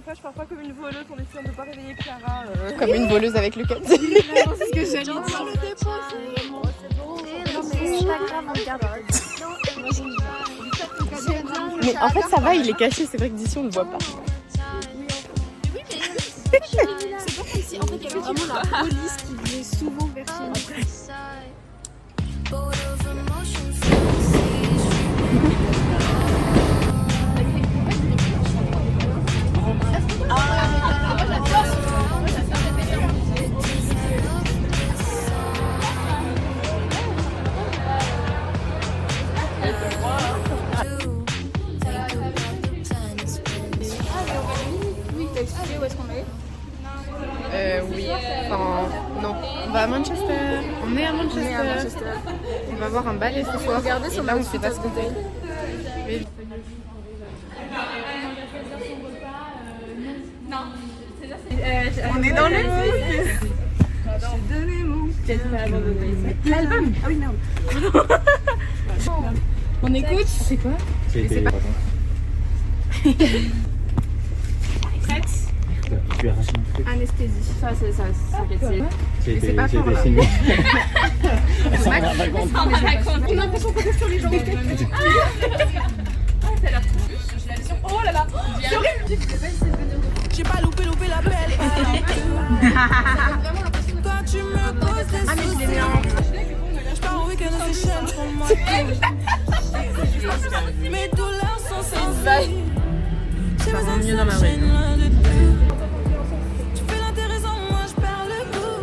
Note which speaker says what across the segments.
Speaker 1: une fois, je pars pas comme une voleuse en essayant de pas réveiller Clara.
Speaker 2: Comme une voleuse avec le cut.
Speaker 1: C'est ce que j'allais dire.
Speaker 2: Mais en fait, ça va, il est caché. C'est vrai que d'ici, on le voit pas.
Speaker 3: C'est pas comme si en fait il y avait vraiment la police qui venait souvent vers chez nous.
Speaker 1: Oui, t'as expliqué où est-ce qu'on est?
Speaker 2: Oui. Enfin, non. On va à Manchester. On est à Manchester. On va voir un ballet ce soir.
Speaker 1: Regardez sur
Speaker 2: là,
Speaker 1: ma
Speaker 2: on sait pas ce qu'on fait. Mais...
Speaker 1: On est dans le J'ai donné mon l'album. Ah oui, merde. On écoute.
Speaker 2: C'est quoi?
Speaker 4: C'est pas.
Speaker 1: Prête.
Speaker 4: Tu as arraché mon truc.
Speaker 1: Anesthésie. Ça, c'est ça.
Speaker 4: J'ai été
Speaker 1: pas fort, là.
Speaker 4: filmé.
Speaker 1: On a l'impression qu'on est sur les gens. Oh là là. C'est horrible.
Speaker 5: J'ai pas loupé la belle. Quand tu me poses des
Speaker 1: Ah, mais je l'ai mis en.
Speaker 5: je pars au week-end aux Seychelles pour moi. Mes douleurs sont sans vie.
Speaker 2: Ça rend mieux dans ma vraie vie.
Speaker 5: Tu fais l'intéressant, moi je perds le goût.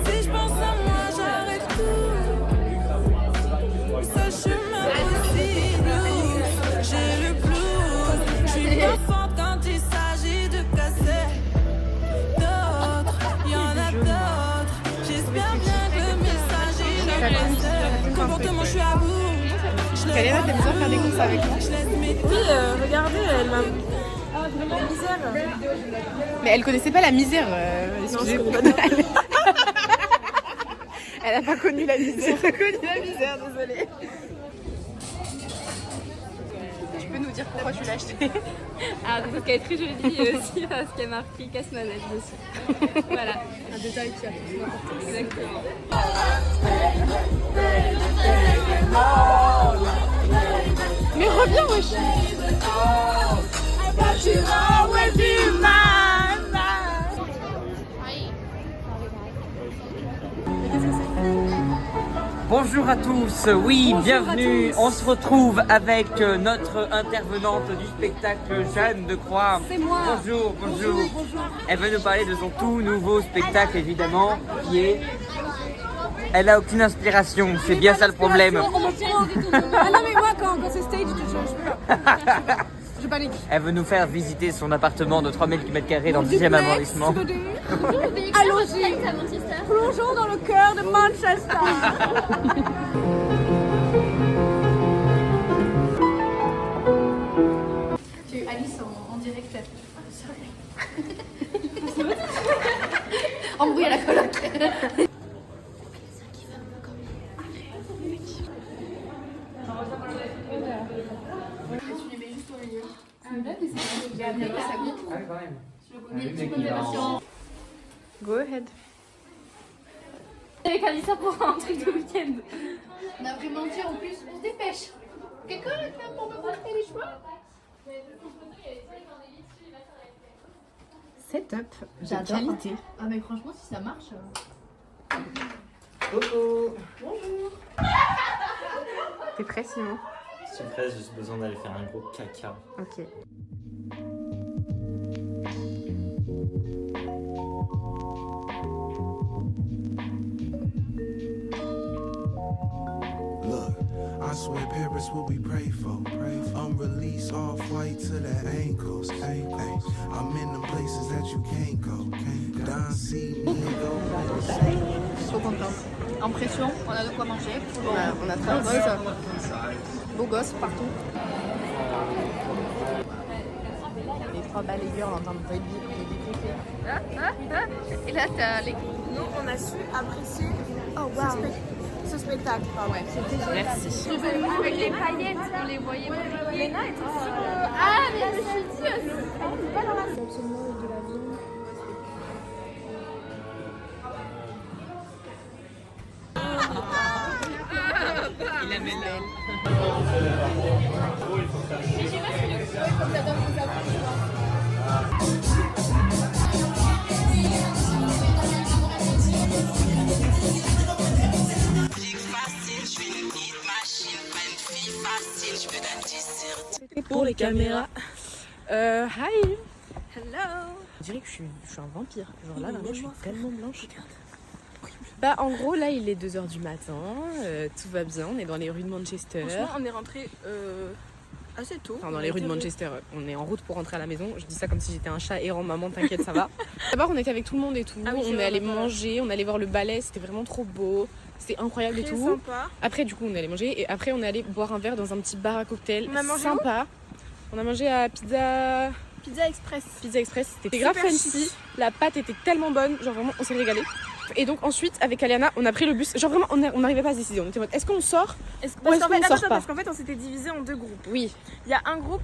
Speaker 5: Si je pense à moi, j'arrête tout. Seul chemin possible. J'ai le blues. Je suis pas forte quand il s'agit de casser. D'autres, y en a d'autres. J'espère bien que le message est passé. Comportement, je suis à bout.
Speaker 2: Kalena, t'as besoin de faire des courses avec moi?
Speaker 1: Oui, regardez, elle m'a. La misère.
Speaker 2: Mais elle connaissait pas la misère. Excusez-moi. Elle a pas connu la misère. Elle a pas connu la misère, désolée. Tu peux nous dire pourquoi tu l'as acheté?
Speaker 6: Ah, parce qu'elle est très jolie aussi parce qu'elle a marqué casse-manette dessus. Voilà.
Speaker 1: Un détail qui a
Speaker 6: Exactement.
Speaker 2: Mais reviens, wesh.
Speaker 7: Bonjour à tous, oui, bienvenue. On se retrouve avec notre intervenante du spectacle, Jeanne de Croix.
Speaker 3: C'est moi.
Speaker 7: Bonjour, bonjour. Elle va nous parler de son tout nouveau spectacle, évidemment, qui est... Elle a aucune inspiration, c'est bien ça le problème.
Speaker 3: On m'en prend du tout. Ah non mais moi quand c'est stage, je peux pas. Je panique.
Speaker 7: Elle veut nous faire visiter son appartement de 3000 m² dans le 10e arrondissement.
Speaker 3: Allons-y. Plongeons dans le cœur de Manchester.
Speaker 6: Tu Alice en direct.
Speaker 3: Embrouille à la coloc.
Speaker 2: Go ahead.
Speaker 6: Avec Alissa pour un truc de week-end.
Speaker 3: On a vraiment dit en plus, on se dépêche. Quelqu'un est là pour me porter les cheveux?
Speaker 2: Setup de
Speaker 3: J'adore.
Speaker 2: qualité.
Speaker 3: Ah mais franchement si ça marche.
Speaker 7: Coucou.
Speaker 2: T'es prêt, Simon?
Speaker 4: Je suis prêt, j'ai juste besoin d'aller faire un gros caca.
Speaker 2: Ok.
Speaker 8: Look, I swear Paris what we pray for. I'm released off white to the ankles. Ay, I'm in the places that you can't go. Don't see me go.
Speaker 3: Trop contente. En pression, on a de quoi manger.
Speaker 2: On a très
Speaker 3: Beau gosse partout.
Speaker 2: les trois balayeurs en train de décrypter.
Speaker 3: Et là t'as les...
Speaker 1: Nous, on a su apprécier ce spectacle. Ah ouais, c'était génial.
Speaker 2: Merci.
Speaker 3: Avec les paillettes, on les voyait.
Speaker 1: Léna était super.
Speaker 3: Ah mais je me suis dit, c'est pas
Speaker 6: stationnement de l'avion.
Speaker 7: Il a mêlé.
Speaker 1: Pour les caméras.
Speaker 2: Hi.
Speaker 1: Hello.
Speaker 2: Je dirais que je suis un vampire. Genre là, vraiment, je suis tellement blanche. Bah en gros là il est 2h du matin, tout va bien, on est dans les rues de Manchester.
Speaker 1: Franchement, on est rentré assez tôt.
Speaker 2: Enfin dans les rues de Manchester, on est en route pour rentrer à la maison. Je dis ça comme si j'étais un chat errant, maman t'inquiète ça va. D'abord on était avec tout le monde et tout,
Speaker 1: Ah oui,
Speaker 2: on est allé manger, on est allé voir le ballet, c'était vraiment trop beau, c'était incroyable
Speaker 1: Très
Speaker 2: et tout.
Speaker 1: sympa.
Speaker 2: Après du coup on est allé manger et après on est allé boire un verre dans un petit bar à cocktail
Speaker 1: On a mangé
Speaker 2: sympa. On a mangé à Pizza
Speaker 1: Express.
Speaker 2: C'était grave
Speaker 1: Super
Speaker 2: fancy,
Speaker 1: chic.
Speaker 2: la pâte était tellement bonne, genre vraiment on s'est régalé. Et donc ensuite avec Aliana on a pris le bus, genre vraiment on n'arrivait pas à se décider, on était en mode est-ce qu'on sort
Speaker 1: Parce
Speaker 2: Ou est-ce qu'on sort pas
Speaker 1: parce qu'en fait on s'était divisé en deux groupes.
Speaker 2: Oui,
Speaker 1: Il y a un groupe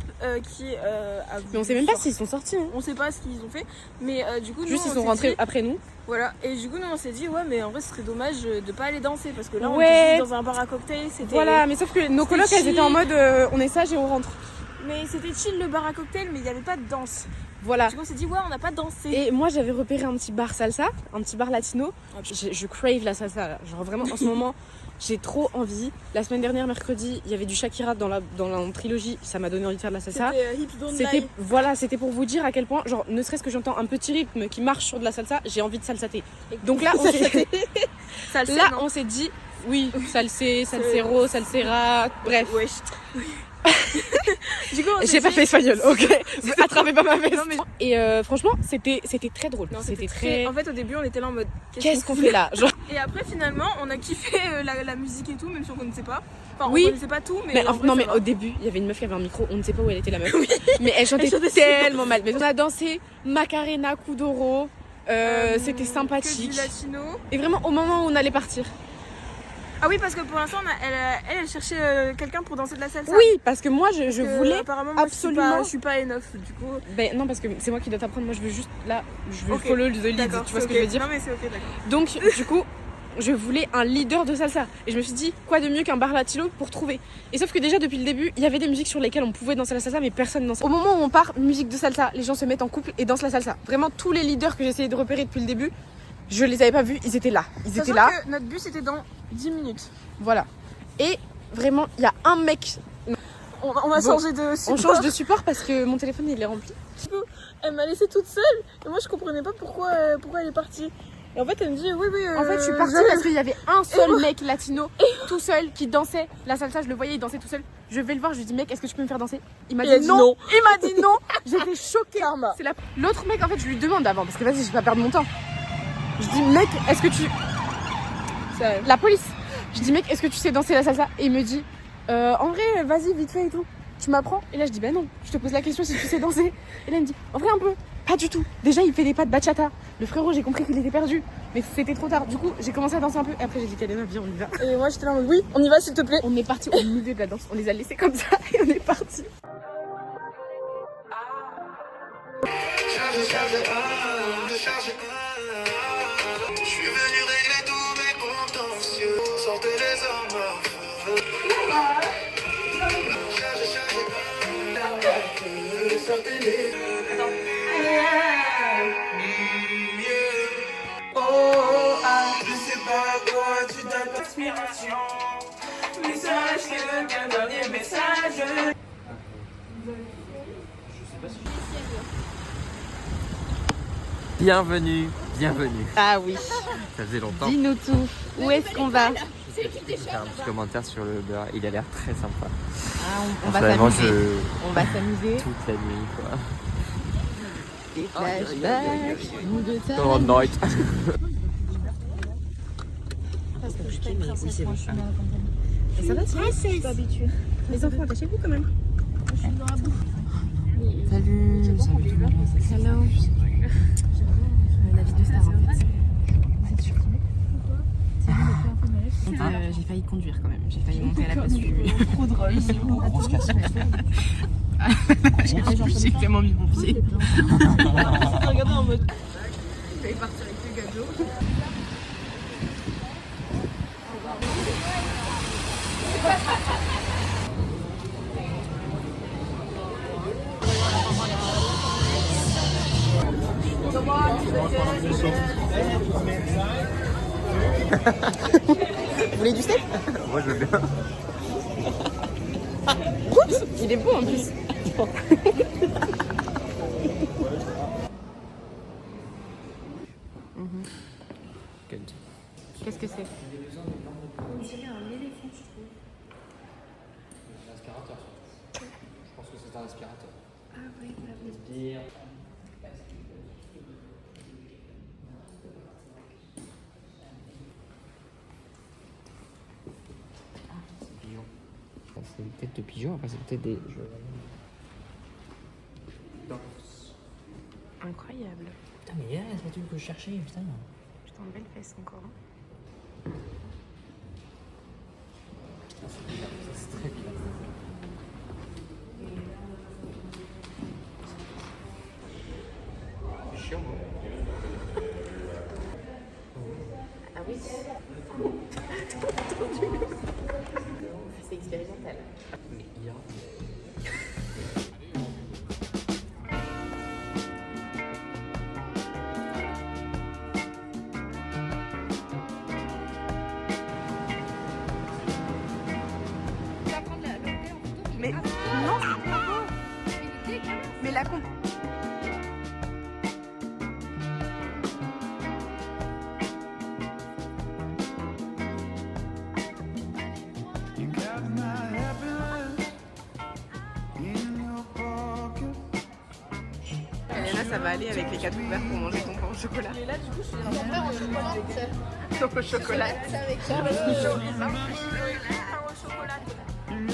Speaker 1: qui a
Speaker 2: mais on sait même pas s'ils sont sortis. Hein.
Speaker 1: On sait pas ce qu'ils ont fait, mais du coup
Speaker 2: Juste
Speaker 1: nous,
Speaker 2: ils
Speaker 1: on
Speaker 2: sont
Speaker 1: s'est
Speaker 2: rentrés
Speaker 1: dit-
Speaker 2: après nous.
Speaker 1: Voilà, et du coup nous on s'est dit ouais mais en vrai ce serait dommage de pas aller danser parce que là on
Speaker 2: Ouais.
Speaker 1: était juste dans un bar à cocktail, c'était
Speaker 2: Voilà, mais sauf que nos colocs elles étaient en mode on est sage et on rentre.
Speaker 1: mais c'était chill le bar à cocktail mais il y avait pas de danse.
Speaker 2: Voilà.
Speaker 1: Du coup on s'est dit ouais on n'a pas dansé.
Speaker 2: Et moi j'avais repéré un petit bar salsa, un petit bar latino. Je crave la salsa là. Genre vraiment en ce moment j'ai trop envie. La semaine dernière mercredi il y avait du Shakira dans la trilogie, ça m'a donné envie de faire de la salsa.
Speaker 1: C'était Hips Don't
Speaker 2: C'était
Speaker 1: Lie.
Speaker 2: voilà, c'était pour vous dire à quel point genre ne serait-ce que j'entends un petit rythme qui marche sur de la salsa, j'ai envie de salsater. Donc là
Speaker 1: Salsa,
Speaker 2: là
Speaker 1: non.
Speaker 2: on s'est dit oui, salsé, salsero, salsera, bref.
Speaker 1: Wesh. Du coup on s'est
Speaker 2: J'ai pas
Speaker 1: dit-
Speaker 2: fait espagnol, ok. Attrapez pas ma veste.
Speaker 1: Non, mais-
Speaker 2: Et franchement, c'était très drôle.
Speaker 1: Non,
Speaker 2: C'était
Speaker 1: très...
Speaker 2: très.
Speaker 1: En fait au début on était là en mode
Speaker 2: Qu'est-ce qu'on fait là genre...
Speaker 1: Et après finalement on a kiffé la musique et tout même si on connaissait pas. Enfin
Speaker 2: Oui.
Speaker 1: on connaissait pas tout mais,
Speaker 2: Mais,
Speaker 1: en vrai,
Speaker 2: non,
Speaker 1: ça
Speaker 2: mais
Speaker 1: va.
Speaker 2: au début, il y avait une meuf qui avait un micro, on ne sait pas où elle était la meuf. Mais elle chantait
Speaker 1: Elle chantait
Speaker 2: tellement mal. Mais on a dansé Macarena, Kuduro, c'était
Speaker 1: Que du
Speaker 2: sympathique.
Speaker 1: latino.
Speaker 2: Et vraiment, au moment où on allait partir.
Speaker 1: Ah oui parce que pour l'instant elle cherchait quelqu'un pour danser de la salsa.
Speaker 2: Oui, parce que moi, je
Speaker 1: Parce que,
Speaker 2: voulais.
Speaker 1: apparemment, moi,
Speaker 2: absolument-
Speaker 1: je suis pas N9 du coup.
Speaker 2: Ben non, parce que c'est moi qui dois t'apprendre. Moi, je veux juste là, je veux
Speaker 1: Ok.
Speaker 2: follow the lead.
Speaker 1: D'accord,
Speaker 2: Tu vois
Speaker 1: c'est
Speaker 2: ce que je
Speaker 1: ok.
Speaker 2: veux dire?
Speaker 1: Non mais c'est ok d'accord.
Speaker 2: Donc, du coup, je voulais un leader de salsa. Et je me suis dit, quoi de mieux qu'un bar latino pour trouver. Et sauf que déjà, depuis le début, il y avait des musiques sur lesquelles on pouvait danser la salsa, mais personne dansait. Au moment où on part, musique de salsa, les gens se mettent en couple et dansent la salsa. Vraiment, tous les leaders que j'ai essayé de repérer depuis le début, je les avais pas vus, ils étaient là. Ils étaient là.
Speaker 1: Que notre bus était dans 10 minutes.
Speaker 2: Voilà. Et vraiment, il y a un mec.
Speaker 1: On va
Speaker 2: Bon,
Speaker 1: changer de support.
Speaker 2: On change de support parce que mon téléphone il est rempli.
Speaker 1: Elle m'a laissée toute seule et moi je comprenais pas pourquoi elle est partie. Et en fait elle me dit oui.
Speaker 2: En fait, je suis partie parce qu'il y avait un seul mec latino tout seul qui dansait la salsa. Je le voyais, il dansait tout seul. Je vais le voir, je lui dis mec, est-ce que tu peux me faire danser? Il m'a
Speaker 1: Il a
Speaker 2: dit
Speaker 1: dit
Speaker 2: non.
Speaker 1: non.
Speaker 2: Il m'a dit non. J'étais choquée.
Speaker 1: Karma.
Speaker 2: C'est l'autre mec en fait, je lui demande avant parce que vas-y, je vais pas perdre mon temps. Je dis mec, est-ce que tu la police. Je dis mec, est-ce que tu sais danser la salsa? Et il me dit en vrai, vas-y vite fait et tout. Tu m'apprends? Et là je dis bah non, je te pose la question si tu sais danser. Et là il me dit en vrai un peu. Pas du tout. Déjà il fait des pas de bachata. Le frérot j'ai compris qu'il était perdu. Mais c'était trop tard. Du coup j'ai commencé à danser un peu. Et après j'ai dit Kalena viens on y va.
Speaker 1: Et moi j'étais là en mode oui on y va s'il te plaît.
Speaker 2: On est parti au milieu de la danse. On les a laissés comme ça et on est parti.
Speaker 8: Je suis venu régler tous mes contentieux. Sortez les armes à feu. Sortez les. Oh, je sais pas à quoi tu donnes l'inspiration. Message, c'est le dernier message.
Speaker 7: Bienvenue.
Speaker 2: Ah oui.
Speaker 7: Ça faisait longtemps.
Speaker 2: Dis-nous tout. Où est-ce qu'on va?
Speaker 7: Je vais faire un petit commentaire sur le beurre. Il a l'air très sympa.
Speaker 2: Ah, on va
Speaker 7: Vraiment,
Speaker 2: s'amuser. On va s'amuser.
Speaker 7: toute la nuit quoi.
Speaker 2: Des flashbacks. Nous deux tas.
Speaker 7: Oh night.
Speaker 2: Et ça va, tu es habitué. Les enfants, attachez-vous quand même.
Speaker 7: Salut.
Speaker 2: Hello. La vie de star en fait. J'ai failli conduire quand même. J'ai failli monter à la place du.
Speaker 1: Trop drôle.
Speaker 7: Grosse casse.
Speaker 2: J'ai tellement mis mon pied. Regardez en mode. Je vais partir avec le gâteau. Vous voulez du steak?
Speaker 7: Moi je veux bien.
Speaker 2: Oups, il est beau en plus. Qu'est-ce que c'est?
Speaker 6: On dirait un éléphant, je trouve.
Speaker 4: L'aspirateur. Je pense que c'est un aspirateur.
Speaker 6: Ah ouais,
Speaker 4: Aspire.
Speaker 7: C'est une tête de pigeon, après c'est peut-être des...
Speaker 2: Incroyable.
Speaker 7: Putain mais là, c'est pas tout que je cherchais, putain.
Speaker 2: Putain, belle fesse encore.
Speaker 4: C'est très bien.
Speaker 7: C'est chiant, moi.
Speaker 2: Ah oui. C'est expérimental.
Speaker 7: Mais il y a...
Speaker 2: Mais non, mais la comp...
Speaker 8: You got my happiness in your pocket.
Speaker 2: Là, ça va aller avec les 4 couverts pour manger ton pain au chocolat. Et là, du coup, je suis en pain au chocolat. Pain au chocolat. C'est avec ça. Pain au chocolat. Pain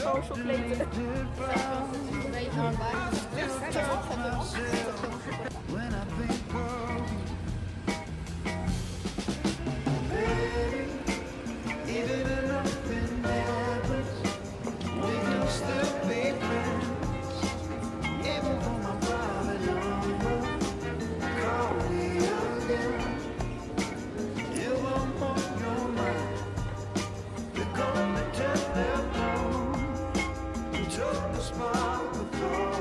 Speaker 2: au chocolat.
Speaker 8: When I think of you, even if nothing happens, we can still be friends. Even for my private number, call me again. If I'm on your mind, you're gonna telephone. You took the spot before.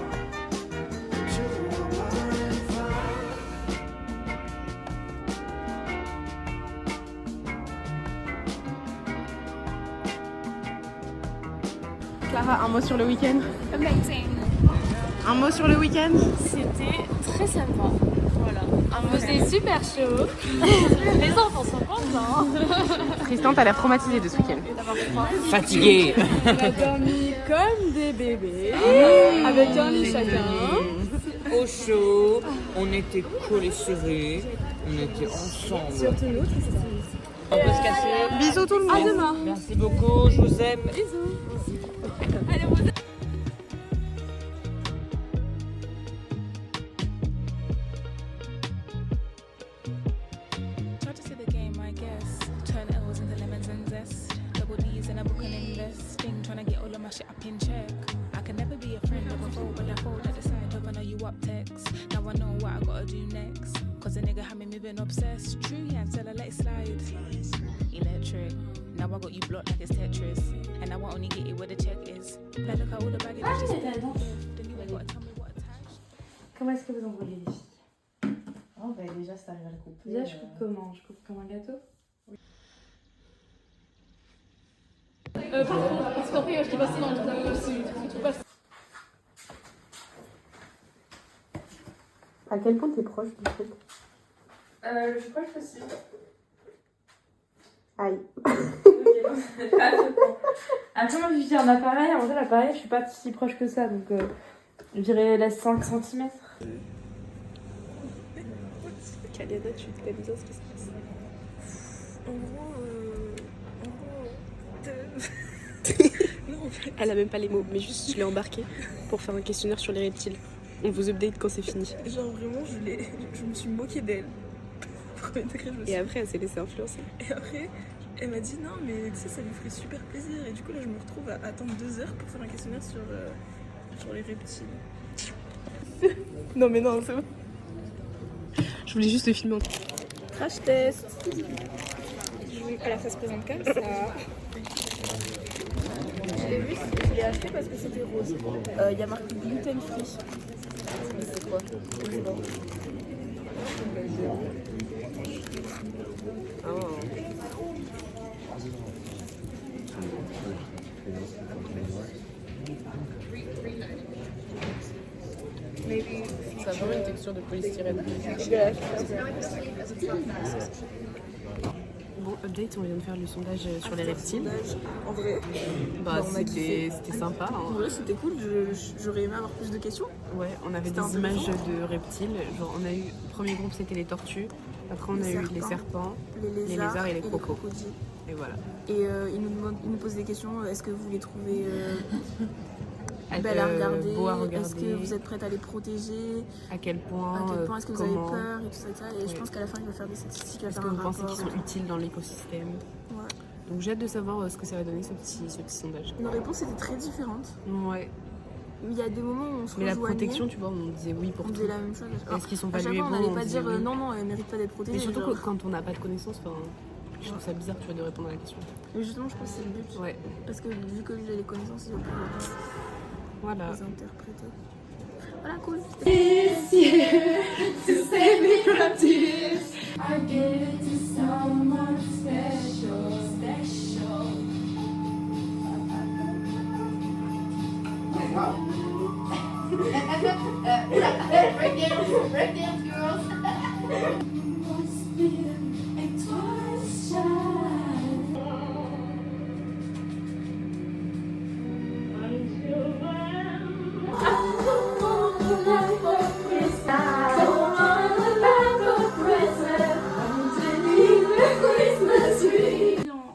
Speaker 2: Clara, un mot sur le week-end.
Speaker 6: Amazing.
Speaker 2: Un mot sur le week-end.
Speaker 6: C'était très sympa. Voilà. C'était super chaud. Les enfants sont contents.
Speaker 2: Tristan, t'as l'air traumatisé de ce week-end.
Speaker 7: Fatigué.
Speaker 6: On a dormi comme des bébés, avec un lit chacun.
Speaker 7: Au chaud, on était collés serrés, on était ensemble.
Speaker 6: Surtout nous,
Speaker 7: On peut se cacher.
Speaker 2: Bisous tout le monde.
Speaker 6: à demain.
Speaker 7: Merci beaucoup, je vous aime.
Speaker 6: Bisous.
Speaker 5: Try to see the game, I guess. Turn L's into lemons and zest. Double D's in a book and investing. Trying to get all of my shit up in check. I can never be a friend of a foe, but I fold at the side of I know you up text. Now I know what I gotta do next. Cause the nigga had me moving obsessed. True, yeah, until I let it slide. Electric. Now I got you blocked like it's Tetris. And now I only get it where the check is. Like, look at all the baggage. I just then you ain't gotta tell me what attached.
Speaker 1: Comment est-ce que vous envoyez les filles?
Speaker 9: Oh bah déjà ça arrive à le couper.
Speaker 1: Déjà, je coupe comment? Je coupe comme un gâteau?
Speaker 3: Parce qu'après, je t'ai passé dans le truc aussi.
Speaker 2: À quel point t'es proche du truc?
Speaker 1: Je suis proche aussi.
Speaker 2: Aïe.
Speaker 1: Après, moi, j'ai un appareil. En vrai, l'appareil, je suis pas si proche que ça. Donc, je dirais les 5 cm.
Speaker 2: Kaliana, tu t'aimes bien ce qui se passe? En gros, non, elle a même pas les mots, mais juste je l'ai embarquée pour faire un questionnaire sur les reptiles. On vous update quand c'est fini.
Speaker 10: Genre vraiment, je me suis moquée d'elle.
Speaker 2: Et après, elle s'est laissée influencer.
Speaker 10: Et après, elle m'a dit non, mais tu sais, ça lui ferait super plaisir. Et du coup, là, je me retrouve à attendre 2 heures pour faire un questionnaire sur sur les reptiles.
Speaker 2: Non mais non, c'est bon. Je voulais juste le filmer.
Speaker 10: Crash test. Alors ça se présente comme ça. Je l'ai vu, je l'ai acheté parce que c'était rose. Il y a marqué gluten free. Mais c'est quoi? Je sais pas.
Speaker 2: Ça a vraiment une texture de polystyrène. Bon, update, on vient de faire le sondage sur les reptiles.
Speaker 10: En vrai,
Speaker 2: Bah, c'était sympa. Hein.
Speaker 10: en vrai c'était cool, j'aurais aimé avoir plus de questions.
Speaker 2: Ouais, on avait des images de reptiles. Genre, on a eu, le premier groupe c'était les tortues. Après, on a eu les serpents, les lézards et les crocodiles. Et voilà.
Speaker 10: Et ils nous posent des questions. Est-ce que vous les trouvez belles à regarder?
Speaker 2: Beaux à regarder.
Speaker 10: Est-ce que vous êtes prête à les protéger?
Speaker 2: À quel point,
Speaker 10: est-ce que vous avez peur et tout ça, et tout ça. Et je pense qu'à la fin il va faire des statistiques, il va
Speaker 2: est-ce
Speaker 10: faire
Speaker 2: que
Speaker 10: un
Speaker 2: vous pensez
Speaker 10: rapport.
Speaker 2: qu'ils sont utiles dans l'écosystème?
Speaker 10: Ouais.
Speaker 2: Donc j'ai hâte de savoir ce que ça va donner ce petit sondage.
Speaker 10: Nos réponses étaient très différentes.
Speaker 2: Ouais.
Speaker 10: Il y a des moments où on se
Speaker 2: Mais la
Speaker 10: rejoignait.
Speaker 2: protection, tu vois, on disait oui pour
Speaker 10: On
Speaker 2: tout.
Speaker 10: disait la même chose.
Speaker 2: Est-ce qu'ils sont
Speaker 10: À
Speaker 2: pas
Speaker 10: chaque
Speaker 2: lui et
Speaker 10: fois, on
Speaker 2: bon,
Speaker 10: n'allait pas
Speaker 2: disait
Speaker 10: dire
Speaker 2: oui.
Speaker 10: non, elle mérite pas d'être protégée.
Speaker 2: Mais surtout
Speaker 10: genre.
Speaker 2: que quand on n'a pas de connaissances, je trouve ça bizarre, tu vois, de répondre à la question.
Speaker 10: Mais justement, je pense que c'est le but.
Speaker 2: Ouais.
Speaker 10: Parce que vu que lui il a les connaissances, il va pouvoir
Speaker 2: Voilà.
Speaker 10: les interpréter. Voilà, cool.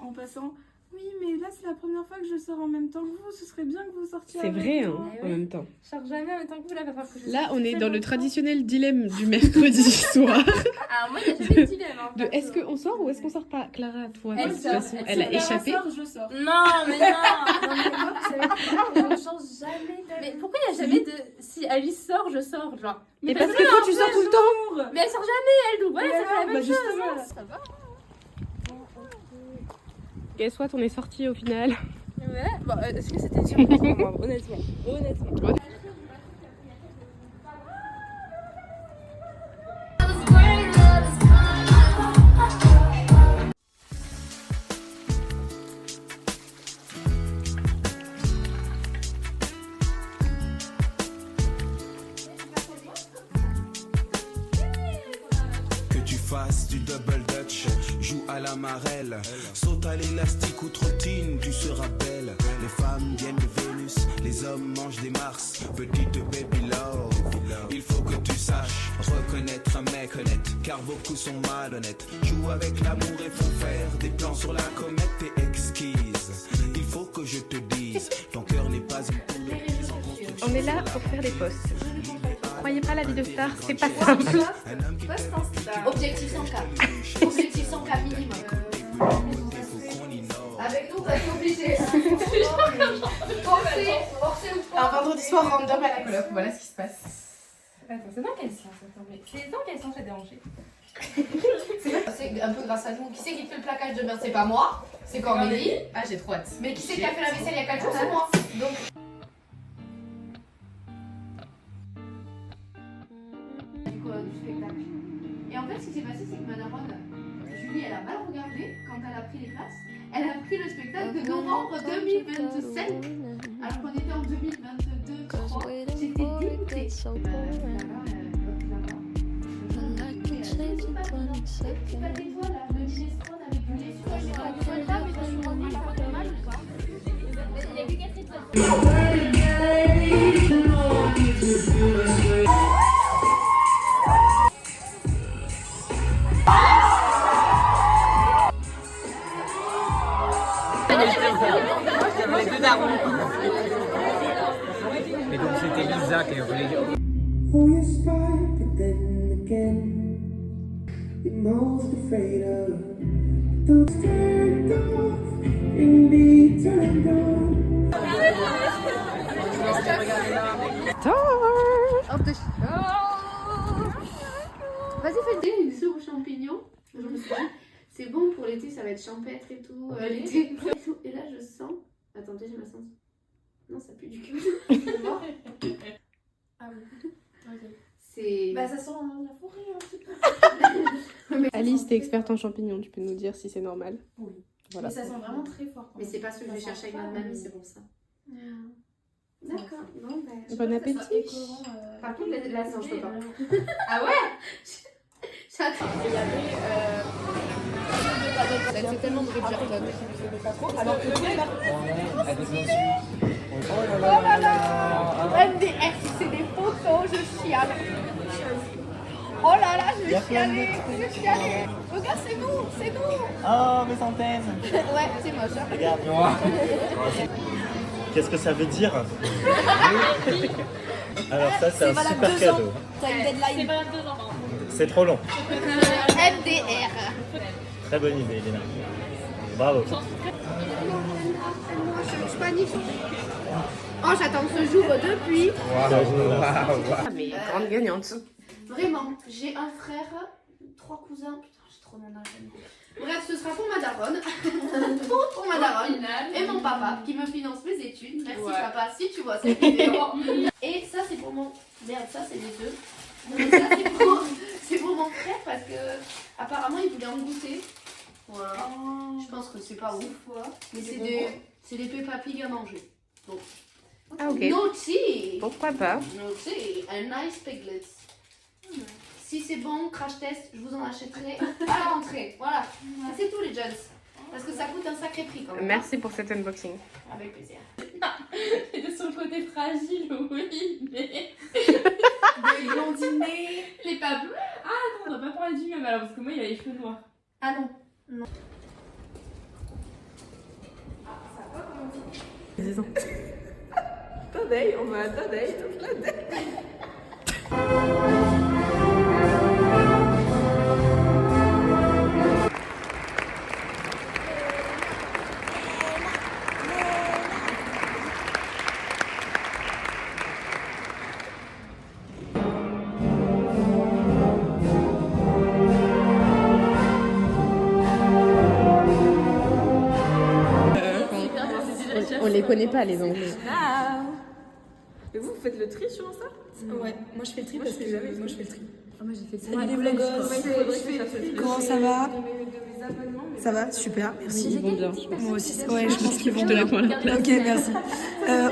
Speaker 1: En passant, oui, mais là c'est la première fois que je sors en même temps que vous, ce serait bien que vous sortiez
Speaker 2: C'est
Speaker 1: avec
Speaker 2: vrai,
Speaker 1: moi.
Speaker 2: hein, en même temps.
Speaker 6: Je sors jamais en même temps que vous là, va falloir que je
Speaker 2: Là,
Speaker 6: sorte
Speaker 2: on est
Speaker 6: très
Speaker 2: dans le
Speaker 6: longtemps.
Speaker 2: traditionnel dilemme du mercredi soir.
Speaker 6: Ah, moi, il n'y a jamais de dilemme. Hein,
Speaker 2: De est-ce qu'on sort ou est-ce qu'on sort pas? Clara, toi,
Speaker 6: Elle
Speaker 2: de toute
Speaker 6: sort,
Speaker 2: façon, elle a
Speaker 1: Si Clara
Speaker 2: échappé.
Speaker 1: sort, je sors.
Speaker 6: Non, mais non. Non, mais moi, vous savez pourquoi je ne change jamais de... Mais pourquoi il n'y a jamais de... Si Alice sort, je sors, genre.
Speaker 2: Mais parce que toi, tu sors tout le temps.
Speaker 6: Mais elle sort jamais, elle, donc voilà, ça fait la
Speaker 1: Bah,
Speaker 6: même chose.
Speaker 1: justement.
Speaker 6: Ça va.
Speaker 2: Guess what, on est sortis au final.
Speaker 6: Ouais, bon, est-ce que c'était dur pour moi, honnêtement. Honnêtement.
Speaker 8: Que tu fasses du double dutch, joue à la marelle, saute à l'élastique ou trottine, tu seras belle. Les femmes viennent de Vénus, les hommes mangent des Mars. Petite baby love, il faut que tu saches reconnaître un mec honnête, car beaucoup sont malhonnêtes. Joue avec l'amour et font faire des plans sur la comète. T'es exquise, il faut que je te dise, ton cœur n'est pas une tour de pise en construction.
Speaker 2: On est là pour faire des posts. Croyez pas, la vie de star, c'est pas simple.
Speaker 3: Objectif 100K. Objectif 100K minimum. Avec nous, on va être obligé.
Speaker 2: Un vendredi soir random à la coloc, voilà ce qui se passe.
Speaker 6: Attends, c'est dans quel sens? Attends, mais c'est dans quel sens j'ai dérangé?
Speaker 3: C'est un peu grâce à nous. Qui c'est qui fait le plaquage demain? C'est pas moi, c'est Cornélie.
Speaker 2: Ah, j'ai trop hâte.
Speaker 3: Mais qui c'est qui a fait la vaisselle il y a 4 jours? C'est moi. Donc. Du spectacle. Et en fait, ce qui s'est passé, c'est que Madame Julie, elle a mal regardé quand elle a pris les places. Elle a pris le spectacle de novembre 2025, alors qu'on était en 2022, 3. J'étais dégoûtée.
Speaker 7: Les deux darons. Et donc c'était Lisa qui voulait dire.
Speaker 11: Who you spy, but then again, you're most afraid of. Don't stand off and be turned on.
Speaker 3: Vas-y, fais une soupe aux champignons. Je me suis dit, c'est bon pour l'été, ça va être champêtre et tout. L'été. Et là, je sens. Attendez, j'ai ma sens. Non, ça pue du cul.
Speaker 10: Ah oui. Ok.
Speaker 3: C'est.
Speaker 10: Bah, ça sent la forêt un petit peu.
Speaker 2: Alice, t'es experte en champignons, tu peux nous dire si c'est normal?
Speaker 10: Oui.
Speaker 2: Voilà.
Speaker 10: Mais ça sent vraiment très fort.
Speaker 3: Mais c'est pas ce que je vais chercher avec notre mamie, c'est pour ça. D'accord. Non, bah.
Speaker 2: Bon appétit.
Speaker 3: Par contre, là, non, je peux pas. Ah ouais? J'attends. Il y avait. C'est tellement de Bridgerton. Alors que
Speaker 4: Oh là là.
Speaker 3: MDR, c'est des photos, je chiale. Oh là là, je vais chialer. Regarde, c'est nous.
Speaker 12: Oh, mes antennes.
Speaker 3: Ouais, c'est moche. Hein.
Speaker 12: Regarde. Qu'est-ce que ça veut dire? Alors ça, c'est un super cadeau.
Speaker 3: T'as une deadline.
Speaker 6: C'est pas 2 ans.
Speaker 12: C'est trop long.
Speaker 3: MDR.
Speaker 12: Très bonne idée, Elena. Bravo.
Speaker 3: Je panique. Oh, j'attends que ce jour depuis.
Speaker 2: Mais grande gagnante.
Speaker 3: Vraiment, j'ai un frère, 3 cousins. Putain, j'ai trop mon âge. Bref, ce sera pour ma daronne. pour ma daronne. Et mon papa qui me finance mes études. Merci papa, si tu vois cette vidéo. Et ça, c'est pour mon. Merde, ça, c'est les deux. Donc, ça, c'est pour mon frère parce que apparemment il voulait en goûter. Voilà. Je pense que c'est pas ouf. Mais c'est des Peppa Pig à manger. Donc.
Speaker 2: Ah ok.
Speaker 3: Naughty.
Speaker 2: Pourquoi pas?
Speaker 3: Naughty. A nice piglets. Si c'est bon, crash test, je vous en achèterai à la rentrée. Voilà. C'est tout les jeunes. Parce que ça coûte un sacré prix quand même.
Speaker 2: Merci pour cet unboxing.
Speaker 3: Avec plaisir.
Speaker 6: De son côté fragile, oui, mais.
Speaker 10: Des blondinés.
Speaker 6: Les pas bleus. Ah non, on va pas parler du même alors, parce que moi il a les cheveux noirs.
Speaker 10: Ah non. Non.
Speaker 1: Today, on va à Today toute la day.
Speaker 2: On les connaît pas les Anglais.
Speaker 1: Et vous faites le tri sur ça?
Speaker 10: Ouais, moi je fais le tri parce que moi je fais le tri.
Speaker 1: Moi j'ai fait
Speaker 10: Salut les vlogos. Comment ça va? Ça va, super, merci.
Speaker 2: Ils vont bien.
Speaker 10: Moi aussi, ouais, je pense qu'ils vont bien. Ok, merci.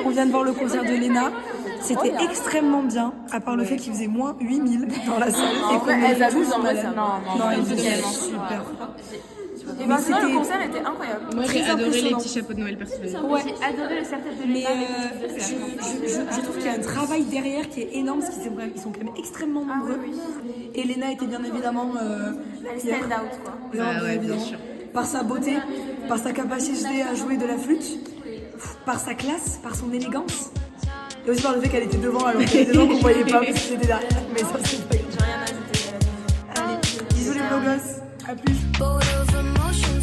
Speaker 10: On vient de voir le concert de Léna. C'était extrêmement bien, à part le fait qu'il faisait moins 8000 dans la salle. Et qu'on
Speaker 1: elle
Speaker 10: est tous
Speaker 1: abuse en vrai.
Speaker 10: malades.
Speaker 1: Non,
Speaker 10: Non,
Speaker 1: évidemment.
Speaker 10: super.
Speaker 1: Et ben sinon le concert était incroyable.
Speaker 2: Moi j'ai
Speaker 10: Très
Speaker 2: adoré les
Speaker 10: impressionnant.
Speaker 2: petits chapeaux de Noël personnalisés.
Speaker 10: Ouais.
Speaker 1: J'ai adoré le serre-tête de
Speaker 10: Mais
Speaker 1: Léna.
Speaker 10: je trouve qu'il y a un travail derrière qui est énorme parce qu'ils sont quand même extrêmement nombreux. Et Léna était bien évidemment
Speaker 1: stand out quoi.
Speaker 2: Bah ouais, bien sûr.
Speaker 10: Par sa beauté, par sa capacité à jouer de la flûte, par sa classe, par son élégance. Et aussi par le fait qu'elle était devant alors qu'il y avait des gens qu'on voyait pas parce qu'ils étaient derrière. Mais ça c'est pas grave.
Speaker 1: J'ai rien à ajouter.
Speaker 10: Allez, bisous les vlogos, à plus.
Speaker 5: Boat of emotions